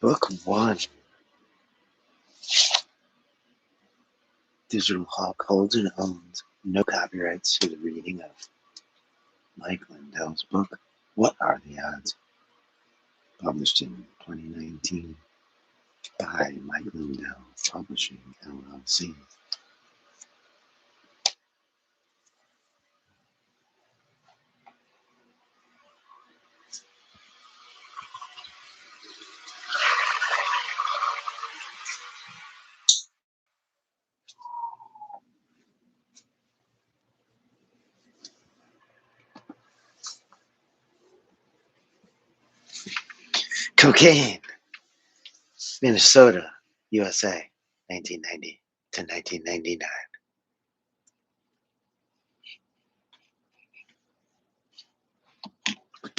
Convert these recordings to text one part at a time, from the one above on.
Book 1. DigitalHawk holds and owns no copyrights to the reading of Mike Lindell's book, What Are the Odds? Published in 2019 by Mike Lindell Publishing, LLC. Cocaine, Minnesota, USA, 1990 to 1999.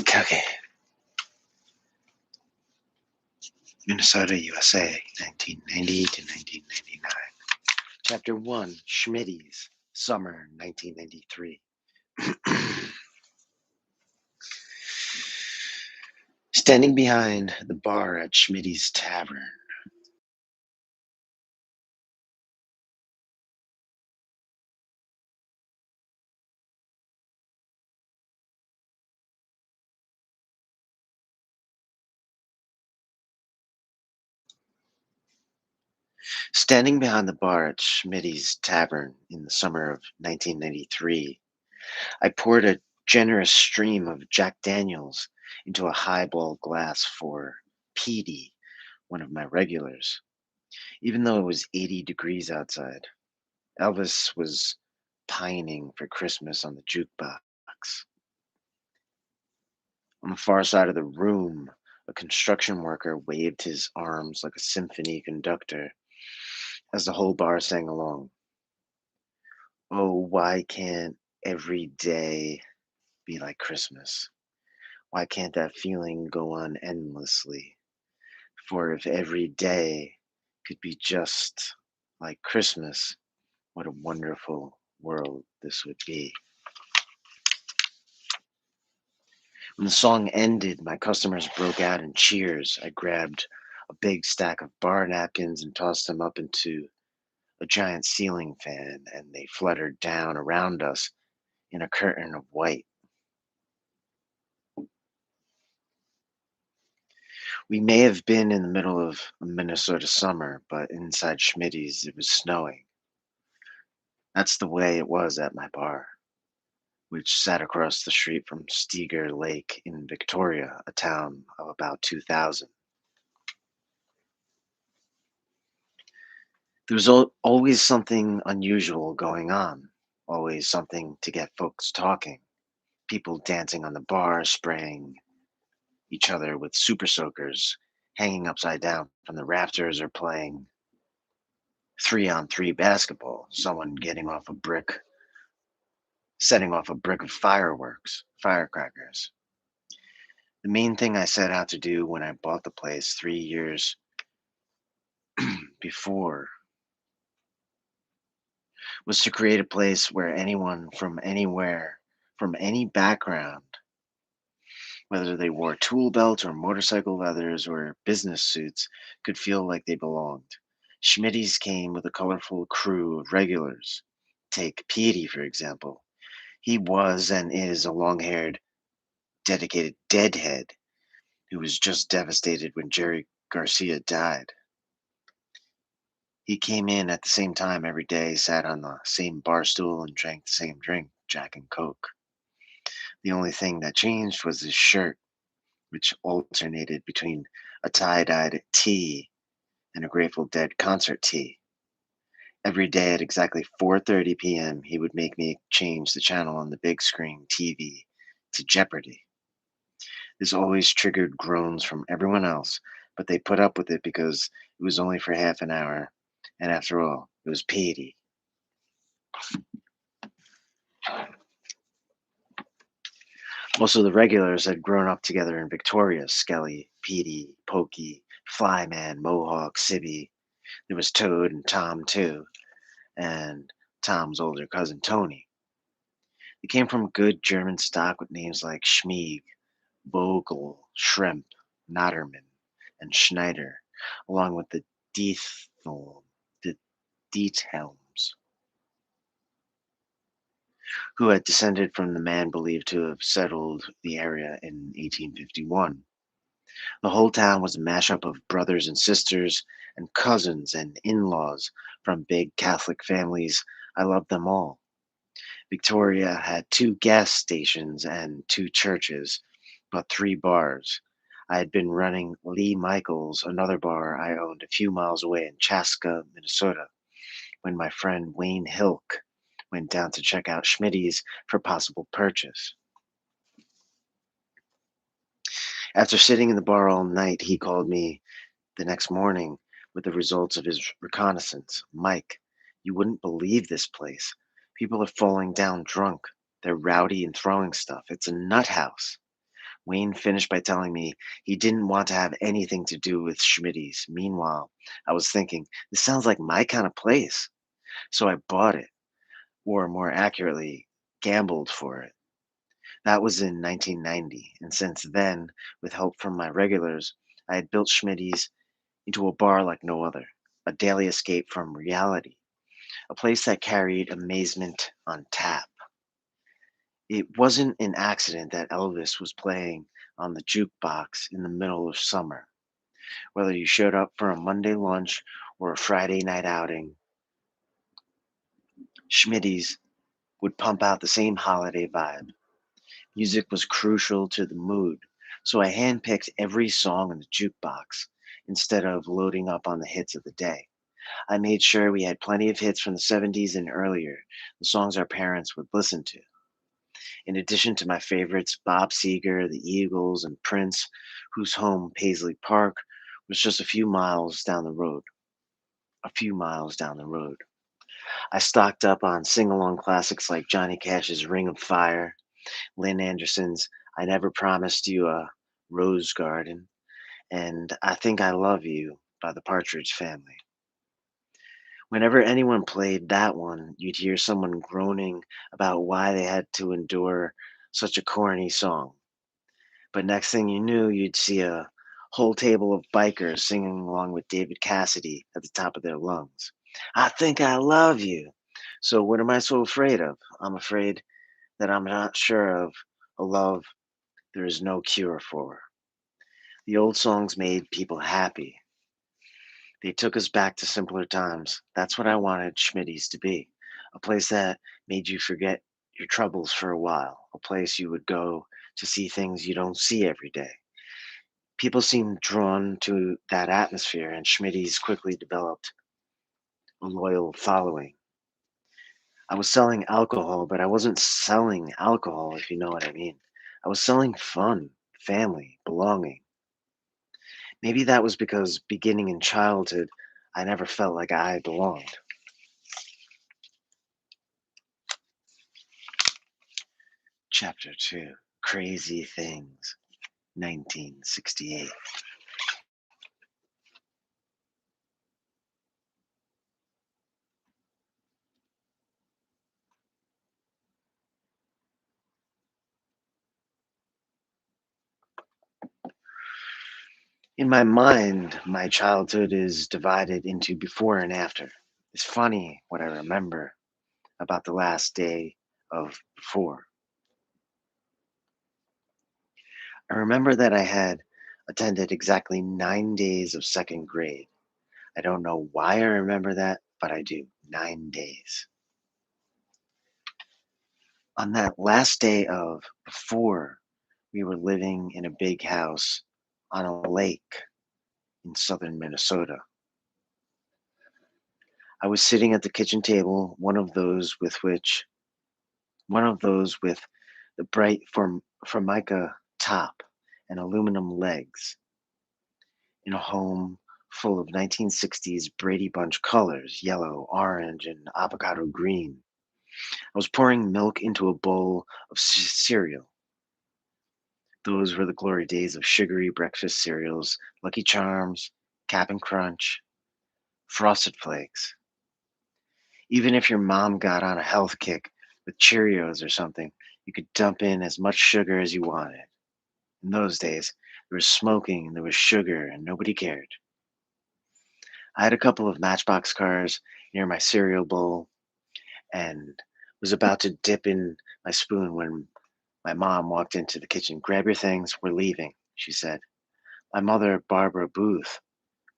Cocaine, Minnesota, USA, 1990 to 1999. Chapter 1, Schmitty's, Summer 1993. Standing behind the bar at Schmitty's Tavern. Standing behind the bar at Schmitty's Tavern in the summer of 1993, I poured a generous stream of Jack Daniels into a highball glass for Petey, one of my regulars. Even though it was 80 degrees outside, Elvis was pining for Christmas on the jukebox. On the far side of the room, a construction worker waved his arms like a symphony conductor as the whole bar sang along. Oh, why can't every day be like Christmas? Why can't that feeling go on endlessly? For if every day could be just like Christmas, what a wonderful world this would be. When the song ended, my customers broke out in cheers. I grabbed a big stack of bar napkins and tossed them up into a giant ceiling fan, and they fluttered down around us in a curtain of white. We may have been in the middle of a Minnesota summer, but inside Schmitty's it was snowing. That's the way it was at my bar, which sat across the street from Steger Lake in Victoria, a town of about 2,000. There was always something unusual going on, always something to get folks talking. People dancing on the bar, spraying each other with super soakers, hanging upside down from the rafters, or playing 3-on-3 basketball, someone getting off a brick, setting off a brick of firecrackers. The main thing I set out to do when I bought the place 3 years before was to create a place where anyone from anywhere, from any background, whether they wore tool belts or motorcycle leathers or business suits, could feel like they belonged. Schmitty's came with a colorful crew of regulars. Take Petey, for example. He was and is a long haired, dedicated deadhead who was just devastated when Jerry Garcia died. He came in at the same time every day, sat on the same bar stool, and drank the same drink, Jack and Coke. The only thing that changed was his shirt, which alternated between a tie-dyed tee and a Grateful Dead concert tee. Every day at exactly 4:30 p.m., he would make me change the channel on the big screen TV to Jeopardy. This always triggered groans from everyone else, but they put up with it because it was only for half an hour, and after all, it was Petey. Most of the regulars had grown up together in Victoria: Skelly, Petey, Pokey, Flyman, Mohawk, Sibby. There was Toad and Tom, too, and Tom's older cousin, Tony. They came from good German stock with names like Schmieg, Bogle, Shrimp, Notterman, and Schneider, along with the Diethelm, the Diethelms, who had descended from the man believed to have settled the area in 1851. The whole town was a mashup of brothers and sisters and cousins and in-laws from big Catholic families. I loved them all. Victoria had two gas stations and two churches, but three bars. I had been running Lee Michaels, another bar I owned a few miles away in Chaska, Minnesota, when my friend Wayne Hilk went down to check out Schmitty's for possible purchase. After sitting in the bar all night, he called me the next morning with the results of his reconnaissance. Mike, you wouldn't believe this place. People are falling down drunk. They're rowdy and throwing stuff. It's a nut house. Wayne finished by telling me he didn't want to have anything to do with Schmitty's. Meanwhile, I was thinking, this sounds like my kind of place. So I bought it, or more accurately, gambled for it. That was in 1990, and since then, with help from my regulars, I had built Schmitty's into a bar like no other, a daily escape from reality, a place that carried amazement on tap. It wasn't an accident that Elvis was playing on the jukebox in the middle of summer. Whether you showed up for a Monday lunch or a Friday night outing, Schmitty's would pump out the same holiday vibe. Music was crucial to the mood, so I handpicked every song in the jukebox instead of loading up on the hits of the day. I made sure we had plenty of hits from the 70s and earlier, the songs our parents would listen to. In addition to my favorites, Bob Seger, the Eagles, and Prince, whose home, Paisley Park, was just a few miles down the road. A few miles down the road. I stocked up on sing along classics like Johnny Cash's Ring of Fire, Lynn Anderson's I Never Promised You a Rose Garden, and I Think I Love You by the Partridge Family. Whenever anyone played that one, you'd hear someone groaning about why they had to endure such a corny song. But next thing you knew, you'd see a whole table of bikers singing along with David Cassidy at the top of their lungs. I think I love you. So what am I so afraid of? I'm afraid that I'm not sure of a love there is no cure for. The old songs made people happy. They took us back to simpler times. That's what I wanted Schmitty's to be. A place that made you forget your troubles for a while. A place you would go to see things you don't see every day. People seemed drawn to that atmosphere, and Schmitty's quickly developed a loyal following. I was selling alcohol, but I wasn't selling alcohol, if you know what I mean. I was selling fun, family, belonging. Maybe that was because beginning in childhood, I never felt like I belonged. Chapter 2, Crazy Things, 1968. In my mind, my childhood is divided into before and after. It's funny what I remember about the last day of before. I remember that I had attended exactly 9 days of second grade. I don't know why I remember that, but I do. 9 days. On that last day of before, we were living in a big house on a lake in southern Minnesota. I was sitting at the kitchen table, one of those with the bright formica top and aluminum legs, in a home full of 1960s Brady Bunch colors, yellow, orange, and avocado green. I was pouring milk into a bowl of cereal. Those were the glory days of sugary breakfast cereals, Lucky Charms, Cap'n Crunch, Frosted Flakes. Even if your mom got on a health kick with Cheerios or something, you could dump in as much sugar as you wanted. In those days, there was smoking and there was sugar and nobody cared. I had a couple of Matchbox cars near my cereal bowl and was about to dip in my spoon when my mom walked into the kitchen. "Grab your things, we're leaving," she said. My mother, Barbara Booth,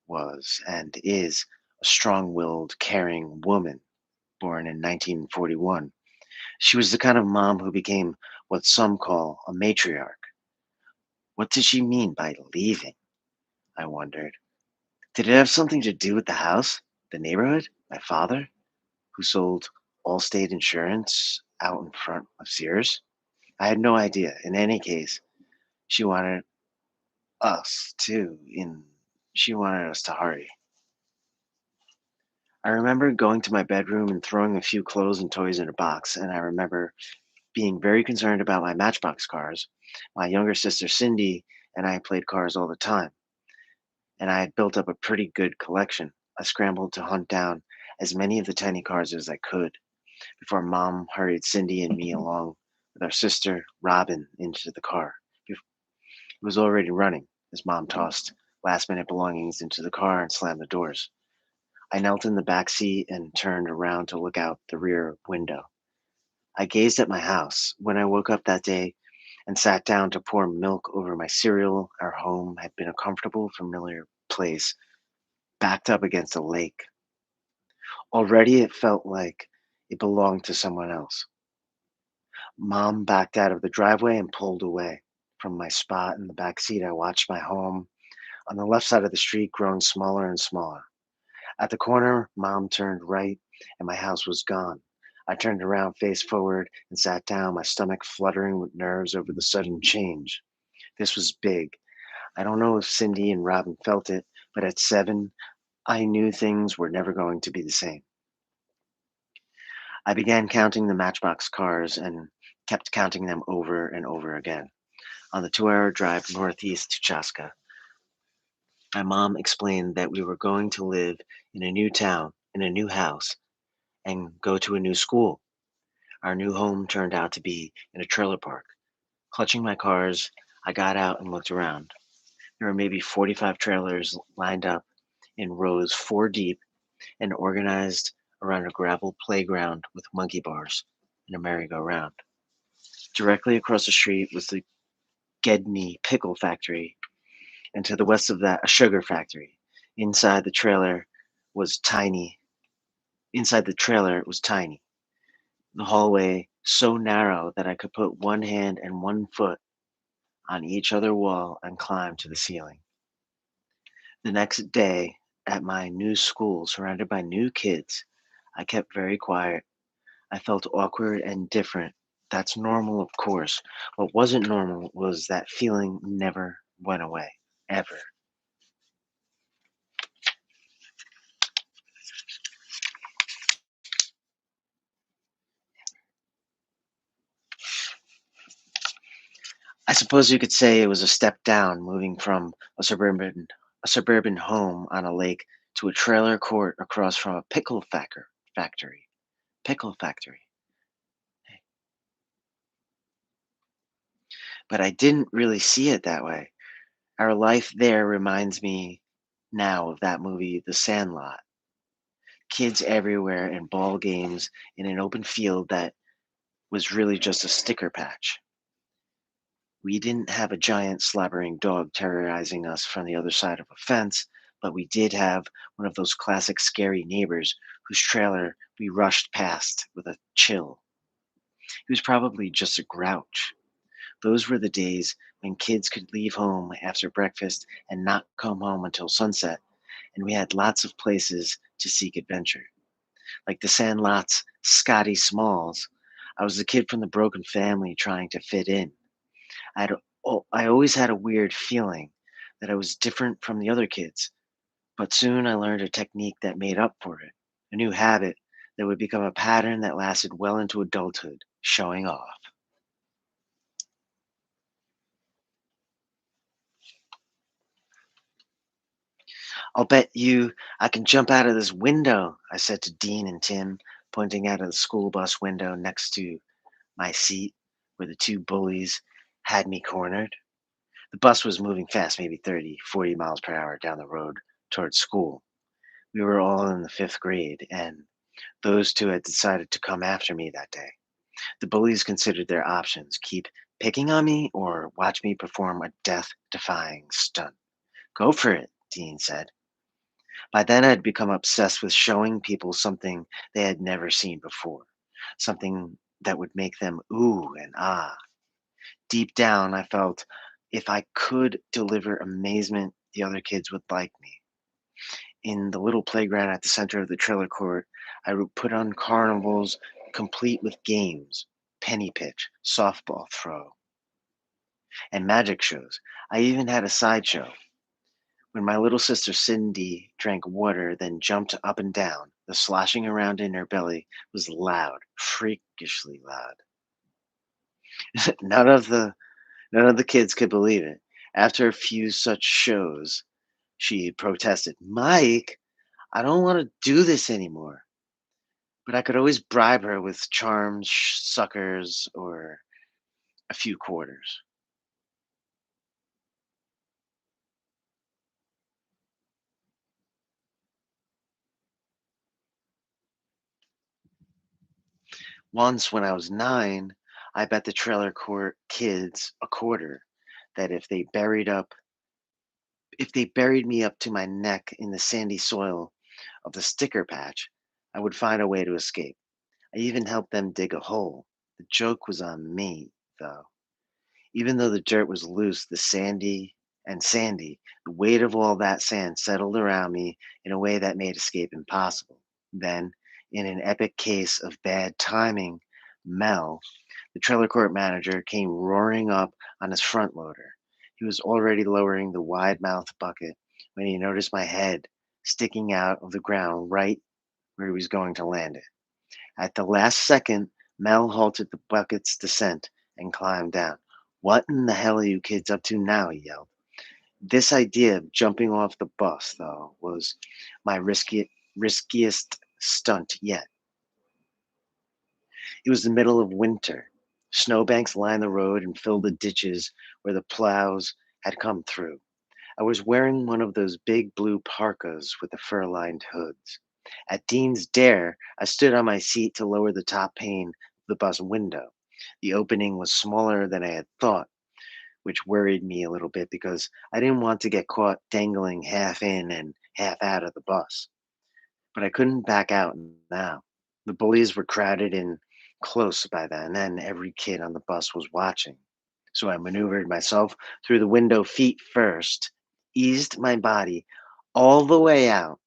was and is a strong willed, caring woman born in 1941. She was the kind of mom who became what some call a matriarch. What did she mean by leaving? I wondered. Did it have something to do with the house, the neighborhood, my father, who sold Allstate insurance out in front of Sears? I had no idea. In any case, she wanted us to in she wanted us to hurry. I remember going to my bedroom and throwing a few clothes and toys in a box, and I remember being very concerned about my Matchbox cars. My younger sister Cindy and I played cars all the time, and I had built up a pretty good collection. I scrambled to hunt down as many of the tiny cars as I could before Mom hurried Cindy and me along with our sister Robin into the car. It was already running as Mom tossed last minute belongings into the car and slammed the doors. I knelt in the back seat and turned around to look out the rear window. I gazed at my house. When I woke up that day and sat down to pour milk over my cereal, our home had been a comfortable, familiar place backed up against a lake. Already it felt like it belonged to someone else. Mom backed out of the driveway and pulled away. From my spot in the back seat, I watched my home on the left side of the street growing smaller and smaller. At the corner, Mom turned right and my house was gone. I turned around face forward and sat down, my stomach fluttering with nerves over the sudden change. This was big. I don't know if Cindy and Robin felt it, but at 7, I knew things were never going to be the same. I began counting the Matchbox cars and kept counting them over and over again. On the 2-hour drive northeast to Chaska, my mom explained that we were going to live in a new town, in a new house, and go to a new school. Our new home turned out to be in a trailer park. Clutching my cars, I got out and looked around. There were maybe 45 trailers lined up in rows 4 deep and organized around a gravel playground with monkey bars and a merry-go-round. Directly across the street was the Gedney Pickle Factory, and to the west of that, a sugar factory. Inside the trailer was tiny. Inside the trailer was tiny. The hallway so narrow that I could put one hand and one foot on each other wall and climb to the ceiling. The next day, at my new school, surrounded by new kids, I kept very quiet. I felt awkward and different. That's normal, of course. What wasn't normal was that feeling never went away, ever. I suppose you could say it was a step down, moving from a suburban home on a lake to a trailer court across from a factory. Pickle factory. But I didn't really see it that way. Our life there reminds me now of that movie, The Sandlot. Kids everywhere and ball games in an open field that was really just a sticker patch. We didn't have a giant slobbering dog terrorizing us from the other side of a fence, but we did have one of those classic scary neighbors whose trailer we rushed past with a chill. He was probably just a grouch. Those were the days when kids could leave home after breakfast and not come home until sunset, and we had lots of places to seek adventure. Like the Sandlot's Scotty Smalls, I was the kid from the broken family trying to fit in. I always had a weird feeling that I was different from the other kids, but soon I learned a technique that made up for it, a new habit that would become a pattern that lasted well into adulthood, showing off. "I'll bet you I can jump out of this window," I said to Dean and Tim, pointing out of the school bus window next to my seat where the two bullies had me cornered. The bus was moving fast, maybe 30, 40 miles per hour down the road towards school. We were all in the fifth grade, and those two had decided to come after me that day. The bullies considered their options: keep picking on me or watch me perform a death defying stunt. Go for it, Dean said. By then, I'd become obsessed with showing people something they had never seen before, something that would make them ooh and ah. Deep down, I felt if I could deliver amazement, the other kids would like me. In the little playground at the center of the trailer court, I would put on carnivals complete with games, penny pitch, softball throw, and magic shows. I even had a sideshow. When my little sister Cindy drank water, then jumped up and down, the sloshing around in her belly was loud, freakishly loud. none of the None of the kids could believe it. After a few such shows, she protested, "Mike, I don't want to do this anymore." But I could always bribe her with charms, suckers, or a few quarters. Once, when I was 9, I bet the trailer court kids a quarter that if they buried me up to my neck in the sandy soil of the sticker patch, I would find a way to escape. I even helped them dig a hole. The joke was on me, though. Even though the dirt was loose, the weight of all that sand settled around me in a way that made escape impossible. Then, in an epic case of bad timing, Mel, the trailer court manager, came roaring up on his front loader. He was already lowering the wide mouthed bucket when he noticed my head sticking out of the ground right where he was going to land it. At the last second, Mel halted the bucket's descent and climbed down. "What in the hell are you kids up to now?" he yelled. This idea of jumping off the bus, though, was my riskiest stunt yet. It was the middle of winter. Snowbanks lined the road and filled the ditches where the plows had come through. I was wearing one of those big blue parkas with the fur lined hoods. At Dean's dare, I stood on my seat to lower the top pane of the bus window. The opening was smaller than I had thought, which worried me a little bit because I didn't want to get caught dangling half in and half out of the bus. But I couldn't back out now. The bullies were crowded in close by then, and every kid on the bus was watching. So I maneuvered myself through the window feet first, eased my body all the way out,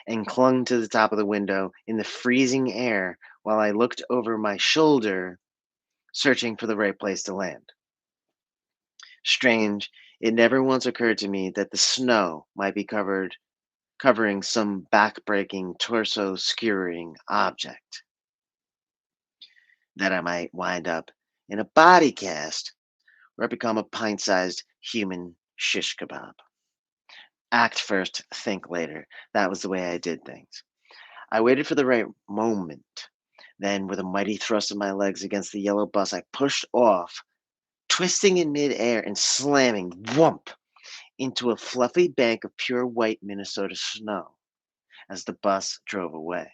and clung to the top of the window in the freezing air while I looked over my shoulder, searching for the right place to land. Strange, it never once occurred to me that the snow might be covering some back-breaking, torso-skewering object, that I might wind up in a body cast or become a pint-sized human shish kebab. Act first, think later. That was the way I did things. I waited for the right moment. Then, with a mighty thrust of my legs against the yellow bus, I pushed off, twisting in midair and slamming whump into a fluffy bank of pure white Minnesota snow as the bus drove away.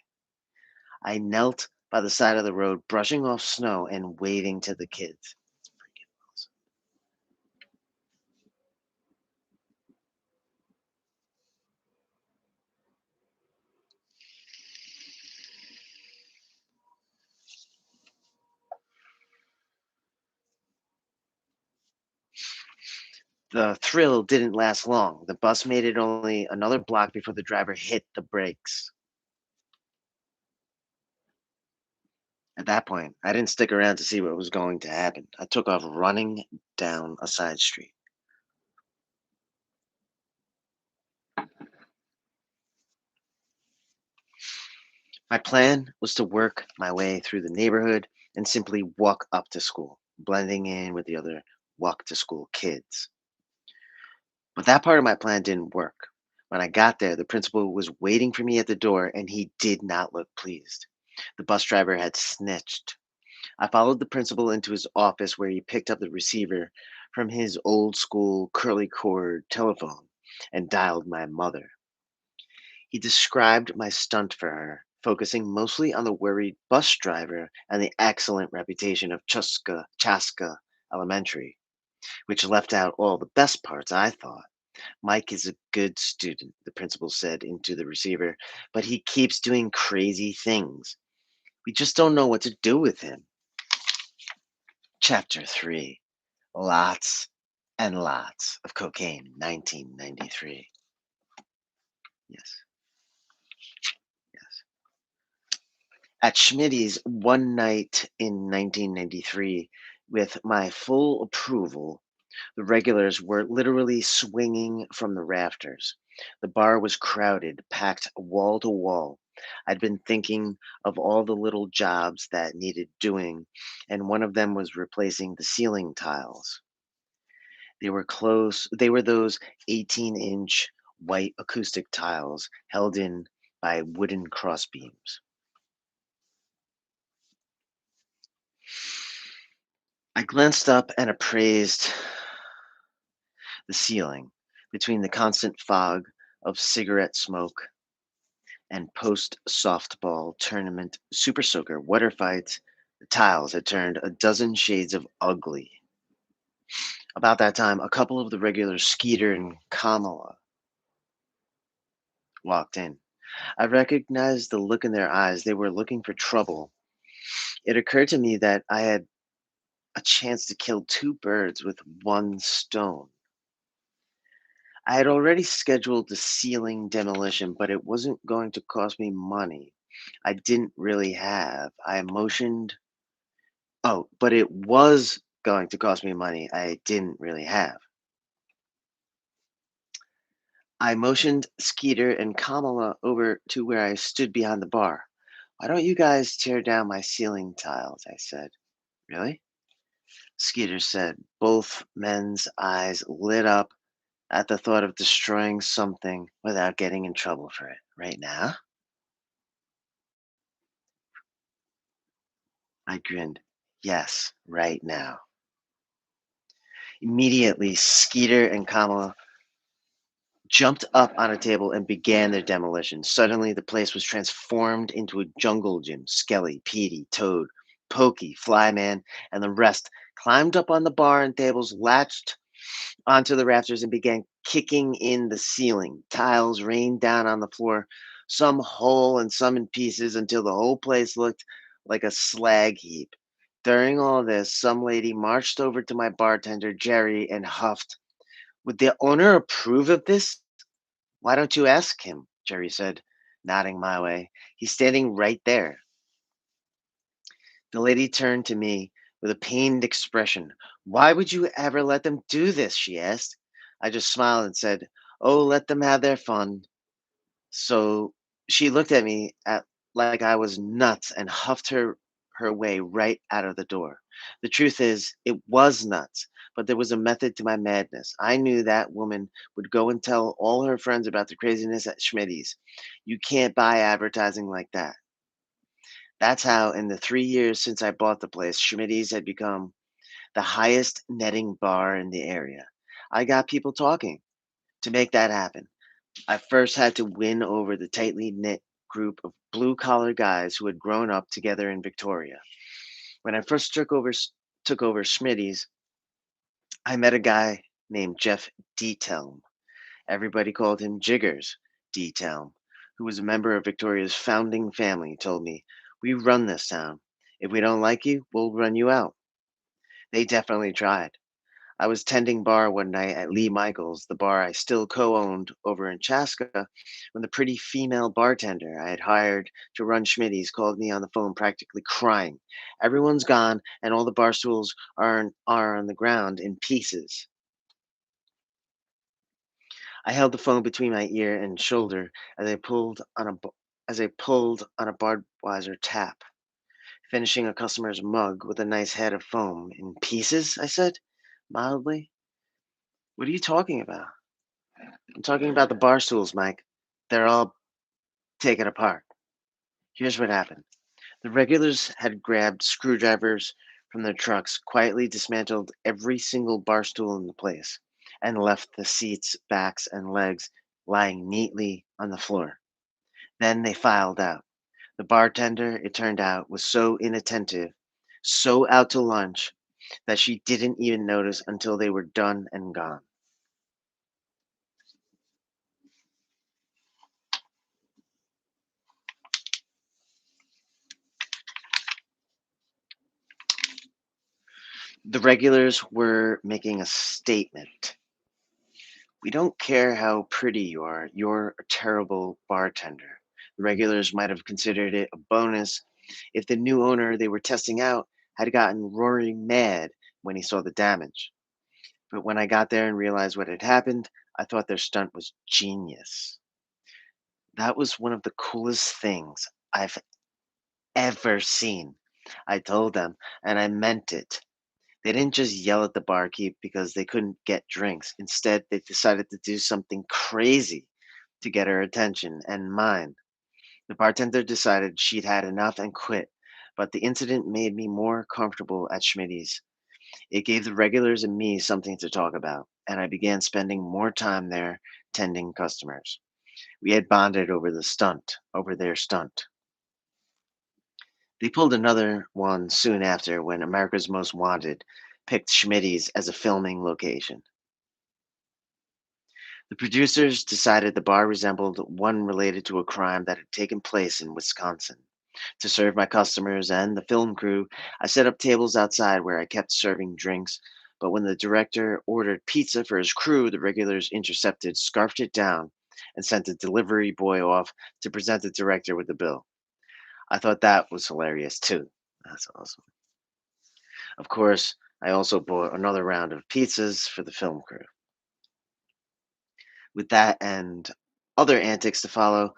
I knelt by the side of the road, brushing off snow and waving to the kids. The thrill didn't last long. The bus made it only another block before the driver hit the brakes. At that point, I didn't stick around to see what was going to happen. I took off running down a side street. My plan was to work my way through the neighborhood and simply walk up to school, blending in with the other walk to school kids. But that part of my plan didn't work. When I got there, the principal was waiting for me at the door and he did not look pleased. The bus driver had snitched. I followed the principal into his office where he picked up the receiver from his old school curly cord telephone and dialed my mother. He described my stunt for her, focusing mostly on the worried bus driver and the excellent reputation of Chaska Elementary, which left out all the best parts, I thought. Mike is a good student, the principal said into the receiver, but he keeps doing crazy things. We just don't know what to do with him. Chapter 3. Lots and Lots of Cocaine, 1993. Yes, yes. At Schmidt's one night in 1993, with my full approval, the regulars were literally swinging from the rafters. The bar was crowded, packed wall to wall. I'd been thinking of all the little jobs that needed doing, and one of them was replacing the ceiling tiles. They were those 18-inch white acoustic tiles held in by wooden crossbeams. I glanced up and appraised the ceiling. Between the constant fog of cigarette smoke and post softball tournament super soaker water fights, the tiles had turned a dozen shades of ugly. About that time, a couple of the regulars, Skeeter and Kamala, walked in. I recognized the look in their eyes. They were looking for trouble. It occurred to me that I had a chance to kill two birds with one stone. I had already scheduled the ceiling demolition, but it wasn't going to cost me money I didn't really have. But it was going to cost me money I didn't really have. I motioned Skeeter and Kamala over to where I stood behind the bar. Why don't you guys tear down my ceiling tiles? I said. Really? Skeeter said. Both men's eyes lit up at the thought of destroying something without getting in trouble for it. Right now? I grinned. Yes, right now. Immediately, Skeeter and Kamala jumped up on a table and began their demolition. Suddenly, the place was transformed into a jungle gym. Skelly, Petey, Toad, Pokey, Flyman, and the rest climbed up on the bar and tables, latched onto the rafters, and began kicking in the ceiling. Tiles rained down on the floor, some whole and some in pieces, until the whole place looked like a slag heap. During all this, some lady marched over to my bartender, Jerry, and huffed, "Would the owner approve of this?" "Why don't you ask him?" Jerry said, nodding my way. "He's standing right there." The lady turned to me with a pained expression. "Why would you ever let them do this?" she asked. I just smiled and said, "Oh, let them have their fun." So she looked at me like I was nuts and huffed her way right out of the door. The truth is, it was nuts, but there was a method to my madness. I knew that woman would go and tell all her friends about the craziness at Schmidt's. You can't buy advertising like that. That's how, in the 3 years since I bought the place, Schmidt's had become the highest netting bar in the area. I got people talking. To make that happen, I first had to win over the tightly knit group of blue collar guys who had grown up together in Victoria. When I first took over Schmidt's, I met a guy named Jeff Detelm. Everybody called him Jiggers Detelm, who was a member of Victoria's founding family. He told me, "We run this town. If we don't like you, we'll run you out." They definitely tried. I was tending bar one night at Lee Michaels, the bar I still co-owned over in Chaska, when the pretty female bartender I had hired to run Schmidt's called me on the phone practically crying. "Everyone's gone and all the bar stools are on the ground in pieces." I held the phone between my ear and shoulder as I pulled on a Budweiser tap, finishing a customer's mug with a nice head of foam. "In pieces?" I said mildly. "What are you talking about?" "I'm talking about the bar stools, Mike. They're all taken apart. Here's what happened. The regulars had grabbed screwdrivers, from their trucks, quietly dismantled every single bar stool in the place, and left the seats, backs, and legs lying neatly on the floor. Then they filed out. The bartender, it turned out, was so inattentive, so out to lunch, that she didn't even notice until they were done and gone. The regulars were making a statement. We don't care how pretty you are, you're a terrible bartender. The regulars might have considered it a bonus if the new owner they were testing out had gotten roaring mad when he saw the damage. But when I got there and realized what had happened, I thought their stunt was genius. That was one of the coolest things I've ever seen. I told them, and I meant it. They didn't just yell at the barkeep because they couldn't get drinks. Instead, they decided to do something crazy to get her attention and mine. The bartender decided she'd had enough and quit, but the incident made me more comfortable at Schmidt's. It gave the regulars and me something to talk about, and I began spending more time there tending customers. We had bonded over the stunt, over their stunt. They pulled another one soon after when America's Most Wanted picked Schmidt's as a filming location. The producers decided the bar resembled one related to a crime that had taken place in Wisconsin. To serve my customers and the film crew, I set up tables outside where I kept serving drinks. But when the director ordered pizza for his crew, the regulars intercepted, scarfed it down, and sent a delivery boy off to present the director with the bill. I thought that was hilarious too. That's awesome. Of course, I also bought another round of pizzas for the film crew. With that and other antics to follow,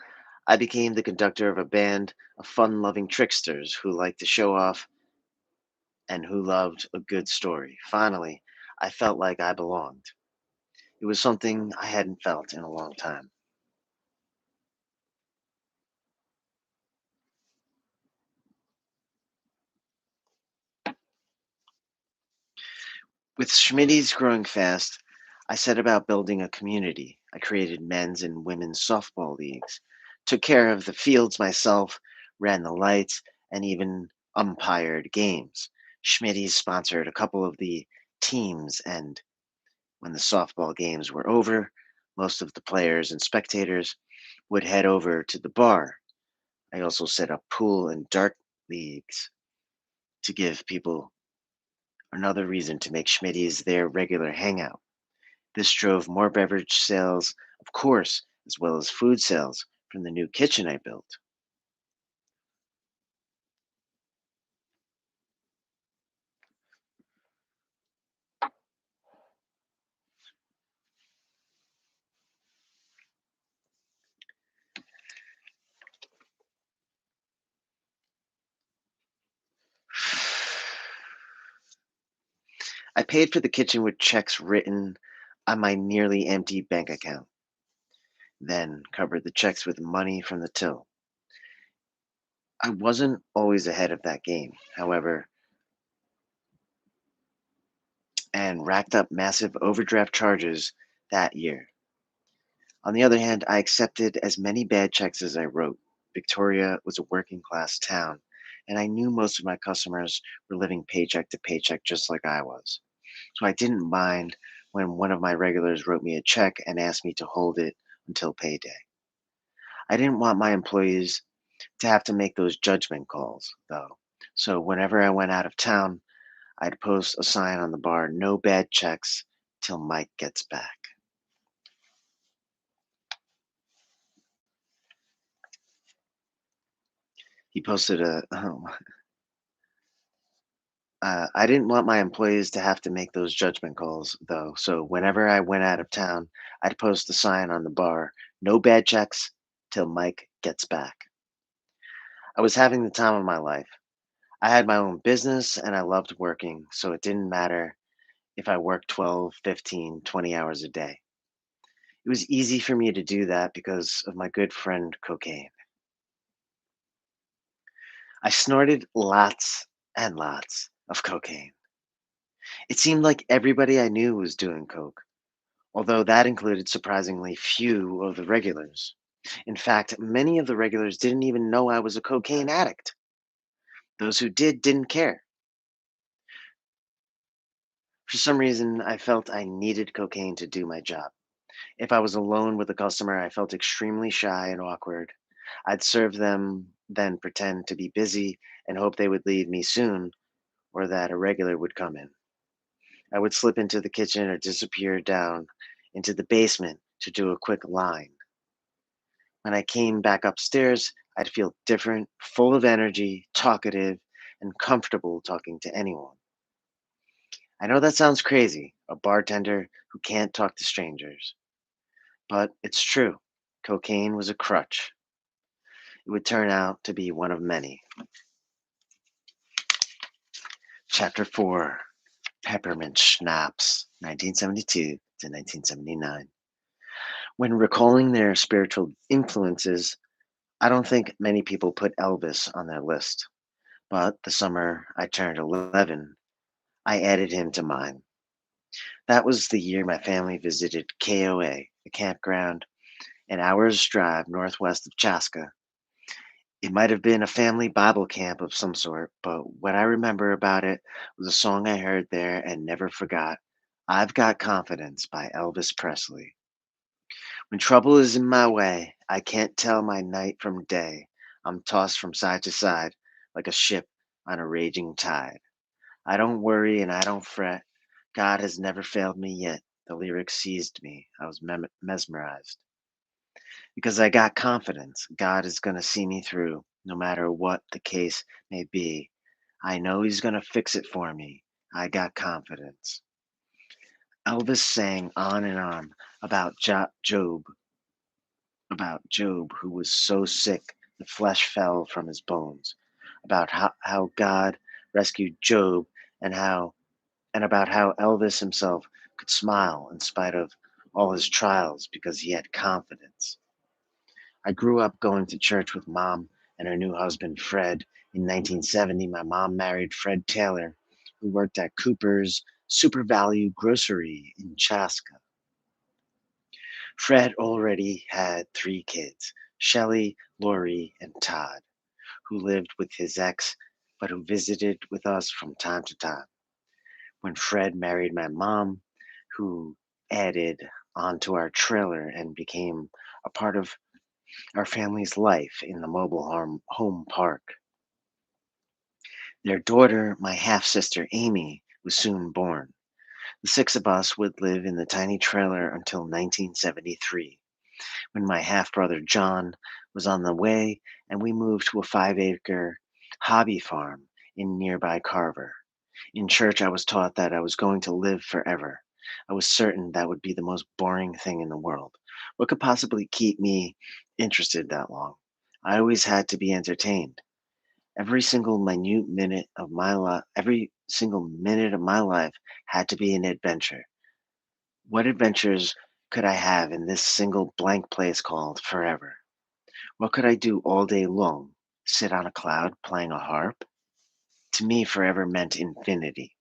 I became the conductor of a band of fun loving tricksters who liked to show off and who loved a good story. Finally, I felt like I belonged. It was something I hadn't felt in a long time. With Schmitty's growing fast, I set about building a community. I created men's and women's softball leagues, took care of the fields myself, ran the lights, and even umpired games. Schmitty's sponsored a couple of the teams, and when the softball games were over, most of the players and spectators would head over to the bar. I also set up pool and dart leagues to give people another reason to make Schmitty's their regular hangout. This drove more beverage sales, of course, as well as food sales from the new kitchen I built. I paid for the kitchen with checks written on my nearly empty bank account, then covered the checks with money from the till. I wasn't always ahead of that game, however, and racked up massive overdraft charges that year. On the other hand, I accepted as many bad checks as I wrote. Victoria was a working class town, and I knew most of my customers were living paycheck to paycheck just like I was. So I didn't mind when one of my regulars wrote me a check and asked me to hold it until payday. I didn't want my employees to have to make those judgment calls, though. So whenever I went out of town, I'd post a sign on the bar, no bad checks till Mike gets back. He posted a, I didn't want my employees to have to make those judgment calls, though. So whenever I went out of town, I'd post a sign on the bar, no bad checks till Mike gets back. I was having the time of my life. I had my own business and I loved working, so it didn't matter if I worked 12, 15, 20 hours a day. It was easy for me to do that because of my good friend cocaine. I snorted lots and lots of cocaine. It seemed like everybody I knew was doing coke, although that included surprisingly few of the regulars. In fact, many of the regulars didn't even know I was a cocaine addict. Those who did didn't care. For some reason, I felt I needed cocaine to do my job. If I was alone with a customer, I felt extremely shy and awkward. I'd serve them, then pretend to be busy and hope they would leave me soon or that a regular would come in. I would slip into the kitchen or disappear down into the basement to do a quick line. When I came back upstairs, I'd feel different, full of energy, talkative, and comfortable talking to anyone. I know that sounds crazy, a bartender who can't talk to strangers, but it's true. Cocaine was a crutch. It would turn out to be one of many. Chapter 4, Peppermint Schnapps, 1972 to 1979. When recalling their spiritual influences, I don't think many people put Elvis on their list, but the summer I turned 11, I added him to mine. That was the year my family visited KOA, a campground an hour's drive northwest of Chaska. It might have been a family Bible camp of some sort, but what I remember about it was a song I heard there and never forgot. I've Got Confidence by Elvis Presley. When trouble is in my way, I can't tell my night from day. I'm tossed from side to side like a ship on a raging tide. I don't worry and I don't fret. God has never failed me yet. The lyrics seized me. I was mesmerized. Because I got confidence. God is going to see me through, no matter what the case may be. I know He's going to fix it for me. I got confidence. Elvis sang on and on about Job, who was so sick the flesh fell from his bones, about how God rescued Job, and about how Elvis himself could smile in spite of all his trials because he had confidence. I grew up going to church with mom and her new husband, Fred. In 1970, my mom married Fred Taylor, who worked at Cooper's Super Value Grocery in Chaska. Fred already had three kids, Shelley, Lori, and Todd, who lived with his ex, but who visited with us from time to time. When Fred married my mom, who added onto our trailer and became a part of our family's life in the mobile home park. Their daughter, my half sister Amy, was soon born. The six of us would live in the tiny trailer until 1973, when my half brother John was on the way and we moved to a 5-acre hobby farm in nearby Carver. In church, I was taught that I was going to live forever. I was certain that would be the most boring thing in the world. What could possibly keep me interested that long? I always had to be entertained. Every single minute of my life had to be an adventure. What adventures could I have in this single blank place called forever? What could I do all day long? Sit on a cloud playing a harp? To me, forever meant infinity.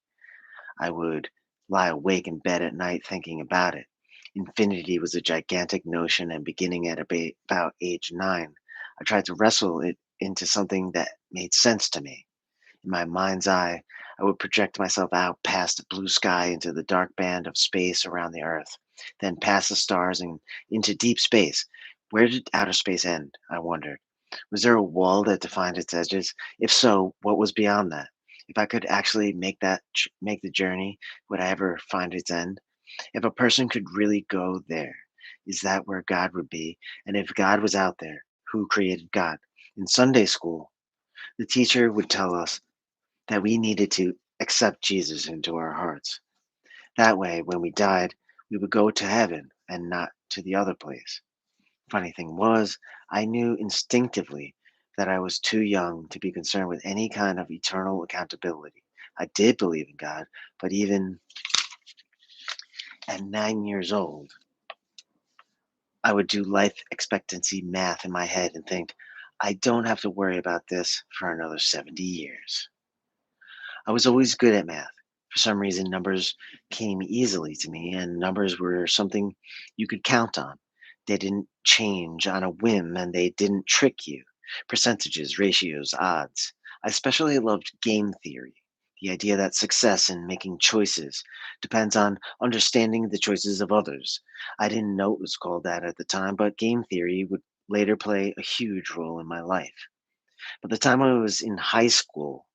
I would lie awake in bed at night thinking about it. Infinity was a gigantic notion, and beginning at about age 9, I tried to wrestle it into something that made sense to me. In my mind's eye, I would project myself out past the blue sky into the dark band of space around the Earth, then past the stars and into deep space. Where did outer space end? I wondered. Was there a wall that defined its edges? If so, what was beyond that? If I could actually make the journey, would I ever find its end? If a person could really go there, is that where God would be? And if God was out there, who created God? In Sunday school, the teacher would tell us that we needed to accept Jesus into our hearts. That way, when we died, we would go to heaven and not to the other place. Funny thing was, I knew instinctively that I was too young to be concerned with any kind of eternal accountability. I did believe in God, but even at 9 years old, I would do life expectancy math in my head and think, I don't have to worry about this for another 70 years. I was always good at math. For some reason, numbers came easily to me, and numbers were something you could count on. They didn't change on a whim, and they didn't trick you. Percentages, ratios, odds. I especially loved game theory. The idea that success in making choices depends on understanding the choices of others. I didn't know it was called that at the time, but game theory would later play a huge role in my life. By the time I was in high school,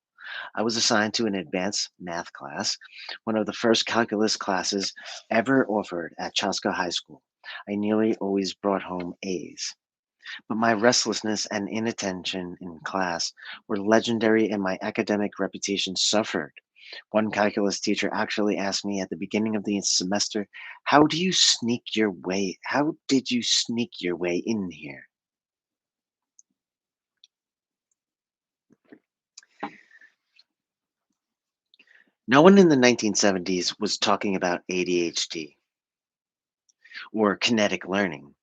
I was assigned to an advanced math class, one of the first calculus classes ever offered at Chaska High School. I nearly always brought home A's, but my restlessness and inattention in class were legendary and my academic reputation suffered. One calculus teacher actually asked me at the beginning of the semester, how did you sneak your way in here?" No one in the 1970s was talking about ADHD or kinetic learning.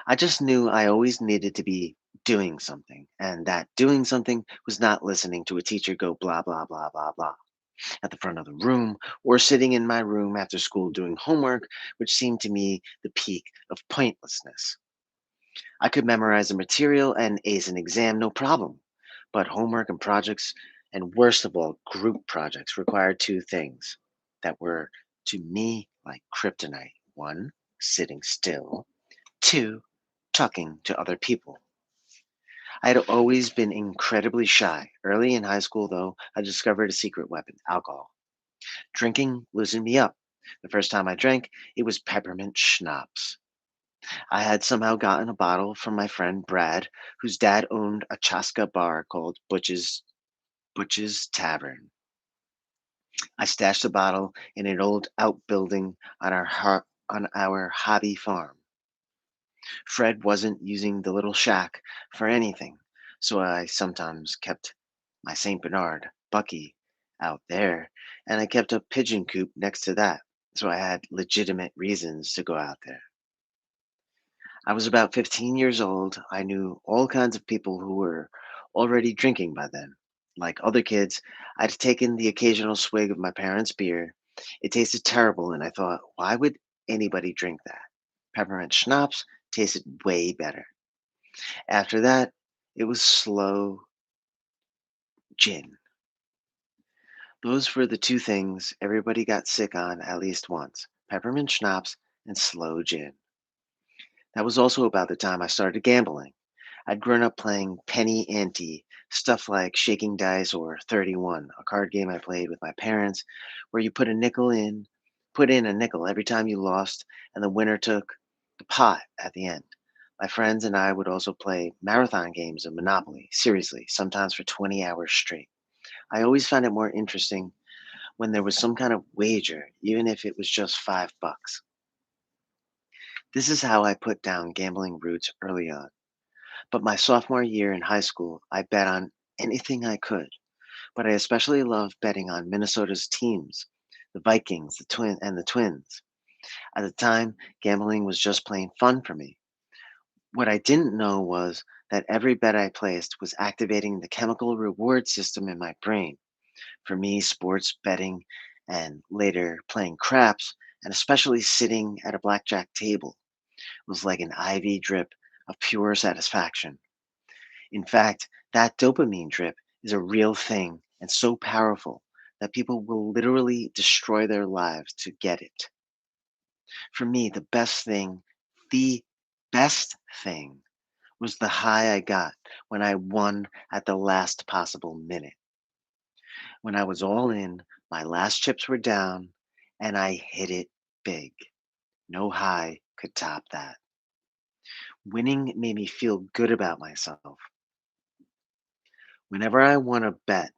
I just knew I always needed to be doing something, and that doing something was not listening to a teacher go blah, blah, blah, blah, blah at the front of the room, or sitting in my room after school doing homework, which seemed to me the peak of pointlessness. I could memorize the material and ace an exam, no problem. But homework and projects, and worst of all, group projects, required two things that were, to me, like kryptonite. One, sitting still. Two, talking to other people. I had always been incredibly shy. Early in high school, though, I discovered a secret weapon: alcohol. Drinking loosened me up. The first time I drank, it was peppermint schnapps. I had somehow gotten a bottle from my friend Brad, whose dad owned a Chaska bar called Butch's Tavern. I stashed the bottle in an old outbuilding on our hobby farm. Fred wasn't using the little shack for anything, so I sometimes kept my St. Bernard, Bucky, out there, and I kept a pigeon coop next to that, so I had legitimate reasons to go out there. I was about 15 years old. I knew all kinds of people who were already drinking by then. Like other kids, I'd taken the occasional swig of my parents' beer. It tasted terrible, and I thought, why would anybody drink that? Peppermint schnapps tasted way better. After that, it was slow gin. Those were the two things everybody got sick on at least once: peppermint schnapps and slow gin. That was also about the time I started gambling. I'd grown up playing penny ante, stuff like shaking dice or 31, a card game I played with my parents, where you put in a nickel every time you lost, and the winner took the pot at the end. My friends and I would also play marathon games of Monopoly, seriously, sometimes for 20 hours straight. I always found it more interesting when there was some kind of wager, even if it was just $5. This is how I put down gambling roots early on. But my sophomore year in high school, I bet on anything I could. But I especially loved betting on Minnesota's teams, the Vikings, the Twins. At the time, gambling was just plain fun for me. What I didn't know was that every bet I placed was activating the chemical reward system in my brain. For me, sports betting and later playing craps, and especially sitting at a blackjack table, was like an IV drip of pure satisfaction. In fact, that dopamine drip is a real thing and so powerful that people will literally destroy their lives to get it. For me, the best thing was the high I got when I won at the last possible minute. When I was all in, my last chips were down, and I hit it big. No high could top that. Winning made me feel good about myself. Whenever I won a bet,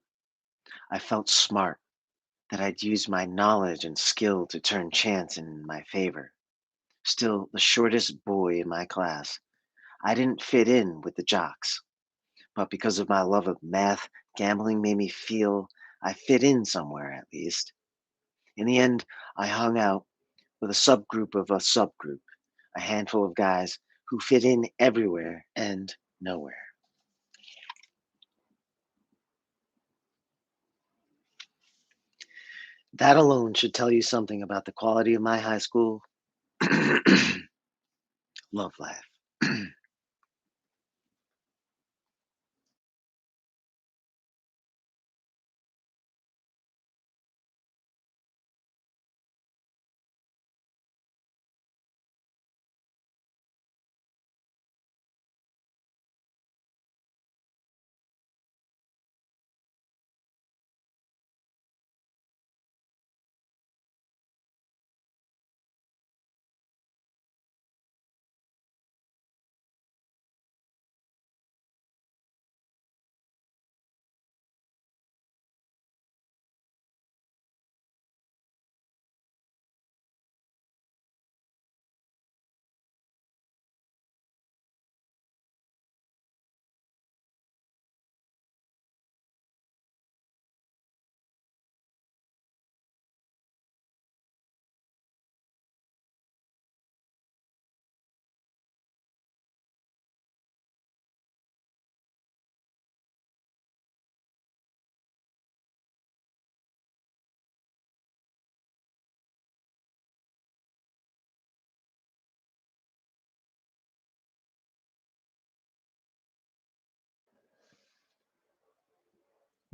I felt smart, that I'd use my knowledge and skill to turn chance in my favor. Still the shortest boy in my class, I didn't fit in with the jocks. But because of my love of math, gambling made me feel I fit in somewhere at least. In the end, I hung out with a subgroup, a handful of guys who fit in everywhere and nowhere. That alone should tell you something about the quality of my high school love life.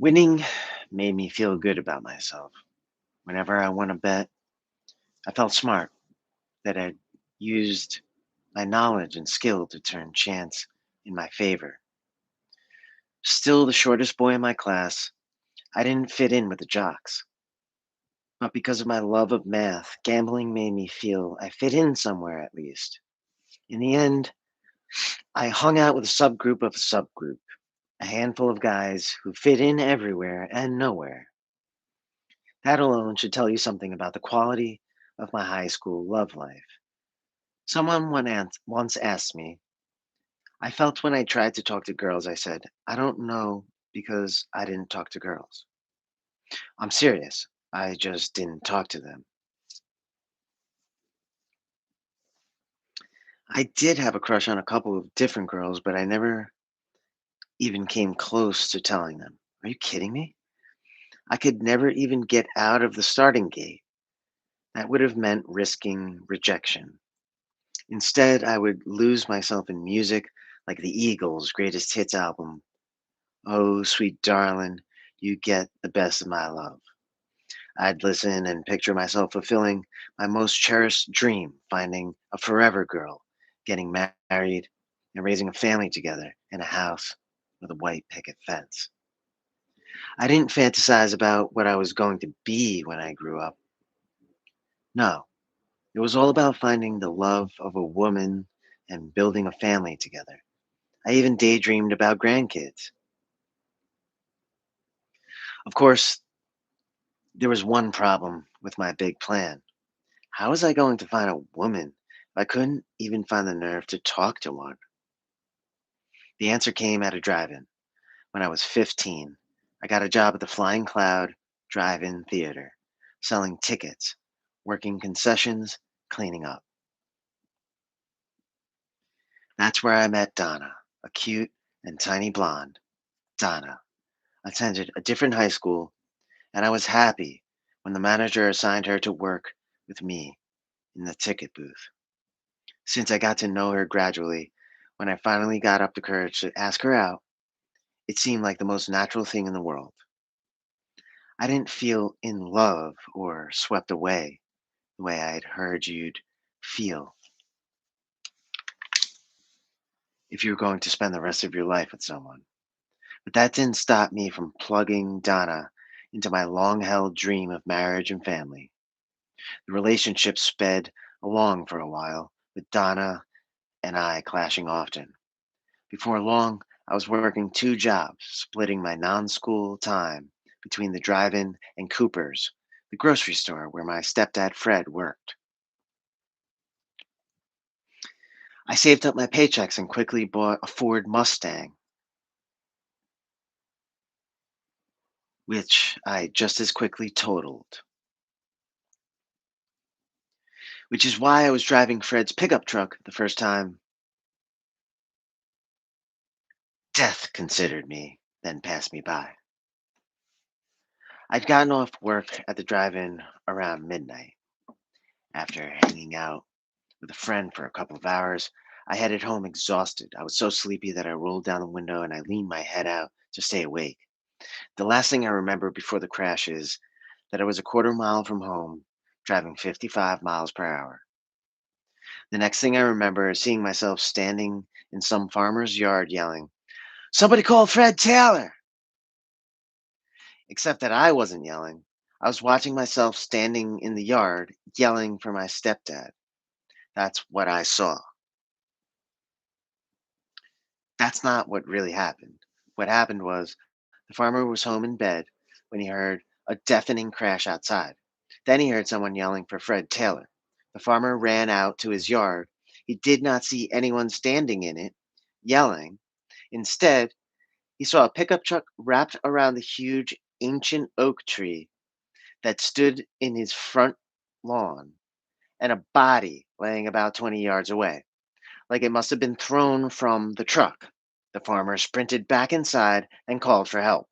Winning made me feel good about myself. Whenever I won a bet, I felt smart that I'd used my knowledge and skill to turn chance in my favor. Still the shortest boy in my class, I didn't fit in with the jocks. But because of my love of math, gambling made me feel I fit in somewhere at least. In the end, I hung out with a subgroup of a subgroup, a handful of guys who fit in everywhere and nowhere. That alone should tell you something about the quality of my high school love life. Someone once asked me, I felt when I tried to talk to girls, I said, I don't know because I didn't talk to girls. I'm serious. I just didn't talk to them. I did have a crush on a couple of different girls, but I never even came close to telling them. Are you kidding me? I could never even get out of the starting gate. That would have meant risking rejection. Instead, I would lose myself in music like the Eagles' greatest hits album, Oh, Sweet Darling, You Get the Best of My Love. I'd listen and picture myself fulfilling my most cherished dream, finding a forever girl, getting married, and raising a family together in a house with a white picket fence. I didn't fantasize about what I was going to be when I grew up. No, it was all about finding the love of a woman and building a family together. I even daydreamed about grandkids. Of course, there was one problem with my big plan. How was I going to find a woman if I couldn't even find the nerve to talk to one? The answer came at a drive in. When I was 15, I got a job at the Flying Cloud Drive In Theater, selling tickets, working concessions, cleaning up. That's where I met Donna, a cute and tiny blonde. Donna attended a different high school, and I was happy when the manager assigned her to work with me in the ticket booth. Since I got to know her gradually, when I finally got up the courage to ask her out, it seemed like the most natural thing in the world. I didn't feel in love or swept away the way I'd heard you'd feel if you were going to spend the rest of your life with someone. But that didn't stop me from plugging Donna into my long held dream of marriage and family. The relationship sped along for a while, with Donna and I clashing often. Before long, I was working two jobs, splitting my non school time between the drive in and Cooper's, the grocery store where my stepdad Fred worked. I saved up my paychecks and quickly bought a Ford Mustang, which I just as quickly totaled. Which is why I was driving Fred's pickup truck the first time death considered me, then passed me by. I'd gotten off work at the drive-in around midnight. After hanging out with a friend for a couple of hours, I headed home exhausted. I was so sleepy that I rolled down the window and I leaned my head out to stay awake. The last thing I remember before the crash is that I was a quarter mile from home, driving 55 miles per hour. The next thing I remember is seeing myself standing in some farmer's yard yelling, "Somebody call Fred Taylor!" Except that I wasn't yelling. I was watching myself standing in the yard yelling for my stepdad. That's what I saw. That's not what really happened. What happened was the farmer was home in bed when he heard a deafening crash outside. Then he heard someone yelling for Fred Taylor. The farmer ran out to his yard. He did not see anyone standing in it yelling. Instead, he saw a pickup truck wrapped around the huge ancient oak tree that stood in his front lawn and a body laying about 20 yards away, like it must have been thrown from the truck. The farmer sprinted back inside and called for help.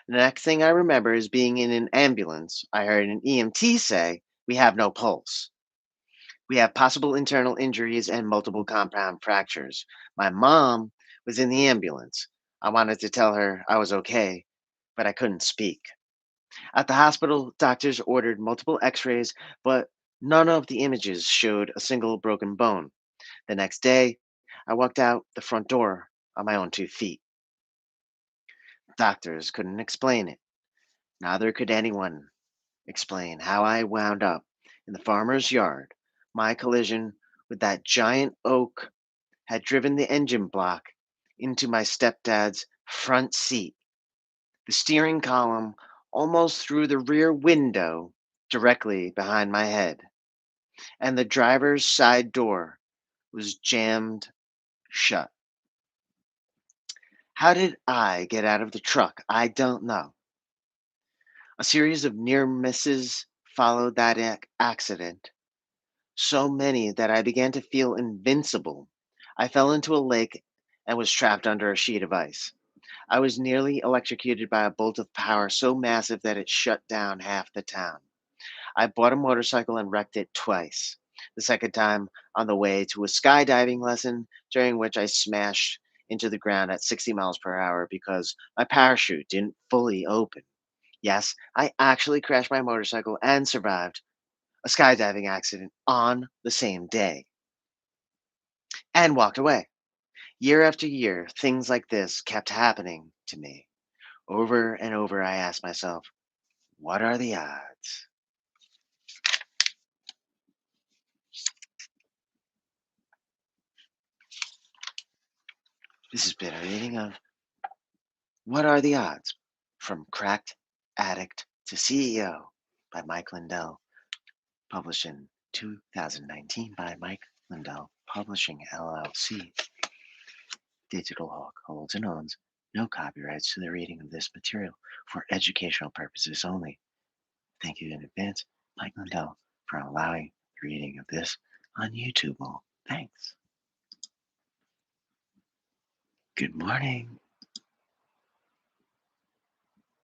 The next thing I remember is being in an ambulance. I heard an EMT say, "We have no pulse. We have possible internal injuries and multiple compound fractures." My mom was in the ambulance. I wanted to tell her I was okay, but I couldn't speak. At the hospital, doctors ordered multiple x rays, but none of the images showed a single broken bone. The next day, I walked out the front door on my own 2 feet. Doctors couldn't explain it. Neither could anyone explain how I wound up in the farmer's yard. My collision with that giant oak had driven the engine block into my stepdad's front seat, the steering column almost through the rear window directly behind my head, and the driver's side door was jammed shut. How did I get out of the truck? I don't know. A series of near misses followed that accident, so many that I began to feel invincible. I fell into a lake and was trapped under a sheet of ice. I was nearly electrocuted by a bolt of power so massive that it shut down half the town. I bought a motorcycle and wrecked it twice. The second time on the way to a skydiving lesson, during which I smashed into the ground at 60 miles per hour because my parachute didn't fully open. Yes, I actually crashed my motorcycle and survived a skydiving accident on the same day and walked away. Year after year, things like this kept happening to me. Over and over, I asked myself, what are the odds? This has been a reading of What Are the Odds? From Cracked Addict to CEO by Mike Lindell, published in 2019 by Mike Lindell Publishing LLC. DigitalHawk holds and owns no copyrights to the reading of this material for educational purposes only. Thank you in advance, Mike Lindell, for allowing the reading of this on YouTube. Thanks. Good morning.